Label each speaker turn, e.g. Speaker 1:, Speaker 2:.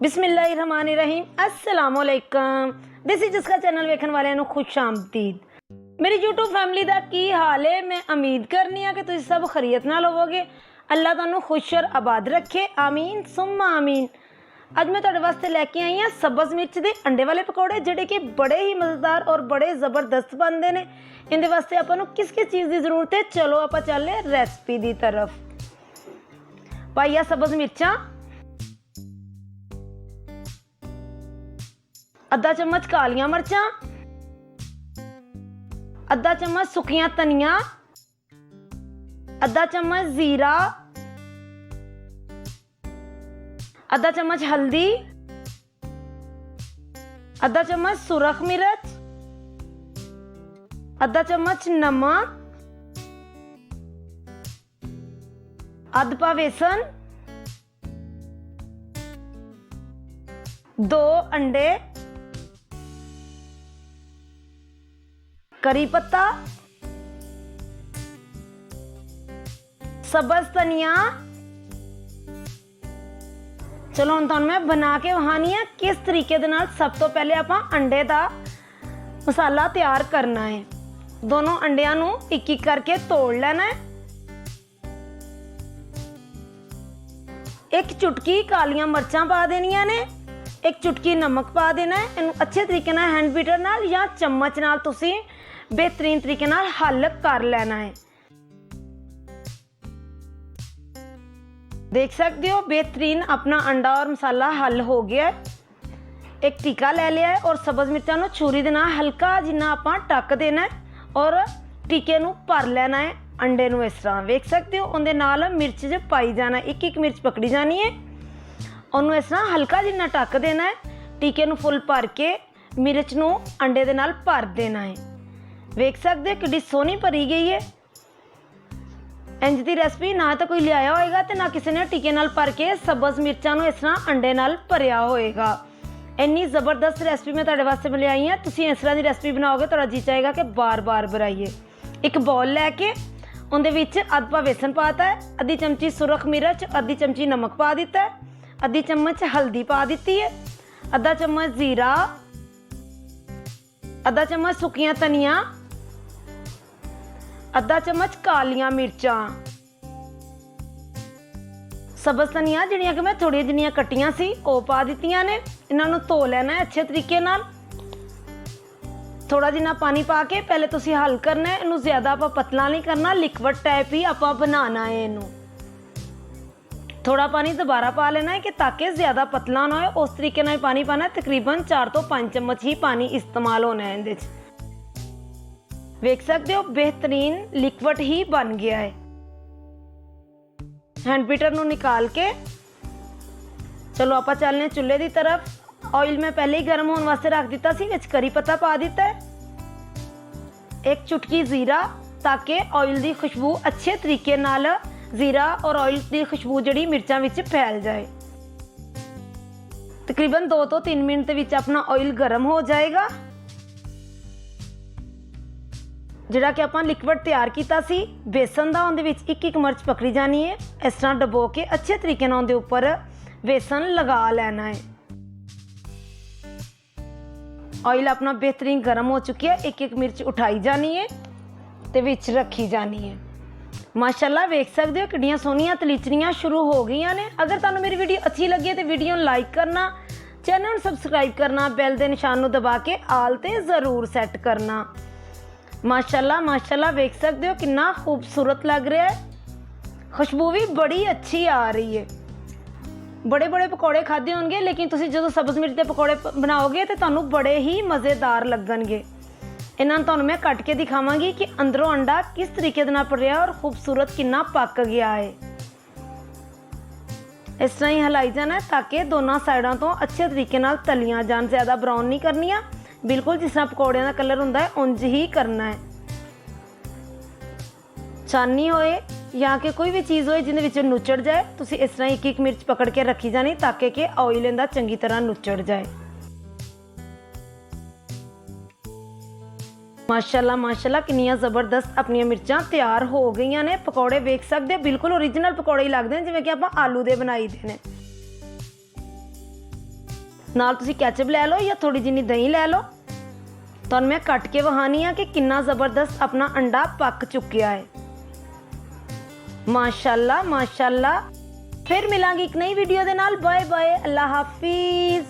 Speaker 1: बिस्मिल्लाहिर्रहमानिर्रहीम अस्सलामुअलैकुम। देसी जिसका चैनल वेखन वाले खुश आमदीद। मेरी यूट्यूब फैमिली का की हाल है। मैं उम्मीद करनी हाँ कि तुम सब खैरियत नाल होवोगे। अल्लाह तुहानू खुश और आबाद रखे, आमीन सुम्मा आमीन। अज मैं तुहाडे वास्ते लैके आई हाँ सब्ज़ मिर्च के अंडे वाले पकौड़े, जिहड़े कि बड़े ही मज़ेदार और बड़े ज़बरदस्त बनते हैं। इहदे वास्ते आपां नू किस किस चीज़ की जरूरत है, चलो आपां चलने रेसिपी की तरफ। पाइया सब्ज़ मिर्चां, अद्धा चम्मच कालियां मर्चां, अद्धा चम्मच सुखियां धनिया, अद्धा चम्मच जीरा, अद्धा चम्मच हल्दी, अद्धा चम्मच सुरख मिर्च, अद्धा चम्मच नमक, अद्ध पा बेसन, 2 अंडे, करी पत्ता, सब्ज़ धनिया। चलो हुण तुहानू मैं बना के वहानी है किस तरीके दे नाल। सब तो पहले आपां अंडे दा मसाला तैयार करना है। दोनों अंडियां नू एक एक करके तोड़ लेना है। एक चुटकी कालियां मर्चां पा देनियां ने, एक चुटकी नमक पा देना है। इनू अच्छे तरीके नाल हैंड बीटर नाल या चम्मच नाल तुसी बेहतरीन तरीके नाल हल कर लेना है। देख सकते हो बेहतरीन अपना अंडा और मसाला हल हो गया है। एक टीका ले लिया है और सब्ज़ मिर्चां नू छुरी दे नाल हल्का जिन्ना आपां टक देना है और टीके नू भर लेना है अंडे नू। इस तरह देख सकते हो उहदे नाल मिर्च ज पाई जाना, एक एक मिर्च पकड़ी जानी है। उन्होंने इस तरह हल्का जिन्ना टक देना है। टीके नू फुल भर के मिर्च नू अंडे दे नाल भर देना है। वेख सकते किड्डी सोहनी भरी गई है। इंज दी रेसिपी ना तो कोई लियाया होएगा ते ना किसी ने टीके नाल भर के सब्ज़ मिर्चां नू इस तरह अंडे नाल भरिया होएगा। इन्नी ज़बरदस्त रेसिपी मैं तुहाडे वास्ते लियाई है। तुसीं इस तरह की रेसिपी बनाओगे तुहाडा जी चाहेगा कि बार बार बनाइए। एक बॉल लैके उहदे विच अद्ध पा बेसन पाता है, अद्धी चमची सुरख मिर्च, अद्धी चमची नमक पा दिता है, अद्धी चम्मच हल्दी पा दी है, अद्धा चम्मच जीरा, अद्धा चम्मच सुखियां धनिया, अद्धा चम्मच कालियां मिर्चां, सब्ज़ धनिया जिहड़ियां कि मैं थोड़ी जिन्नियां कट्टियां सी ओह पा दित्तियां ने। इन्हां नूं धो लेना है अच्छे तरीके नाल। थोड़ा जिन्ना पानी पा के पहले तुसीं हल करना है। इनू ज़्यादा आपां पतला नहीं करना, लिक्विड टाइप ही आपां बनाना है इनू। थोड़ा पानी दोबारा पा लेना है कि ताकि ज़्यादा पतला ना हो। उस तरीके नाल पानी पाना है। तकरीबन 4 तो 5 चम्मच ही पानी इस्तेमाल होना है इहदे च। वेख सकते हो बेहतरीन लिक्विड ही बन गया है। हैंड बीटर नू निकाल के चलो आपां चलने चुल्हे की तरफ। ऑयल मैं पहले ही गर्म होने वास्ते रख दिता सी। विच करी पत्ता पा दिता है, एक चुटकी जीरा, ताकि ऑयल की खुशबू अच्छे तरीके नाल जीरा और ऑयल की खुशबू जिहड़ी मिर्चां विच फैल जाए। तकरीबन 2 तो 3 मिनट के विच अपना ऑयल गर्म हो जाएगा। जिहड़ा कि आपां लिक्विड तैयार कीता सी बेसन दा, उहदे विच एक एक मिर्च पकड़ी जानी है। इस तरह डबो के अच्छे तरीके नाल उहदे उपर बेसन लगा लेना है। ऑयल अपना बेहतरीन गर्म हो चुकी है। एक एक मिर्च उठाई जानी है ते विच रखी जानी है। माशाल्लाह वेख सकते हो किड्डियां सोहनियां तलीचनियां शुरू हो गई ने। अगर तुहानू मेरी वीडियो अच्छी लगी तो वीडियो लाइक करना, चैनल सबसक्राइब करना, बैल के निशान नू दबा के आल ते ज़रूर सैट करना। माशाल्लाह माशाल्लाह वेख सकते हो कितना खूबसूरत लग रहा है। खुशबू भी बड़ी अच्छी आ रही है। बड़े बड़े पकौड़े खाधे होंगे, लेकिन तुसीं जदों सब्ज़ मिर्च के पकौड़े बनाओगे तो तुहानू बड़े ही मज़ेदार लगणगे। इन्हां तुहानू मैं कट के दिखावांगी कि अंदरों अंडा किस तरीके दे नाल भरिया और खूबसूरत कितना पक गया है। इस तरह ही हिलाई जाना है ताकि दोनों साइडों तो अच्छे तरीके नाल तलियां जान। ज़्यादा ब्राउन नहीं करनियां, बिल्कुल जिस तरह पकौड़ियां का कलर हुंदा है उंज ही करना है। चानी होए या कि कोई भी चीज़ होए जिहदे विच नुचड़ जाए, तुसीं इस तरह एक एक मिर्च पकड़ के रखी जानी ताकि कि ऑयल इहदा चंगी तरह नुचड़ जाए। माशाल्लाह माशाल्लाह कितनी ज़बरदस्त अपनी मिर्चां तैयार हो गई ने। पकौड़े वेख सकते बिल्कुल ओरिजिनल पकौड़े ही लगते हैं जिवें कि आपां आलू दे बनाई दे ने। ਨਾਲ ਤੁਸੀਂ ਕੈਚਅਪ ਲੈ ਲਓ ਜਾਂ ਥੋੜੀ ਜਿਹੀ ਦਹੀਂ ਲੈ ਲਓ। ਤੁਹਾਨੂੰ ਮੈਂ ਕੱਟ ਕੇ ਵਹਾਨੀ ਆ ਕਿ ਕਿੰਨਾ ਜ਼ਬਰਦਸਤ ਆਪਣਾ ਅੰਡਾ ਪੱਕ ਚੁੱਕਿਆ ਹੈ। ਮਾਸ਼ਾਅੱਲਾ ਮਾਸ਼ਾਅੱਲਾ। ਫਿਰ ਮਿਲਾਂਗੇ ਇੱਕ ਨਈ ਵੀਡੀਓ ਦੇ ਨਾਲ। ਬਾਏ ਬਾਏ, ਅੱਲਾ ਹਾਫਿਜ਼।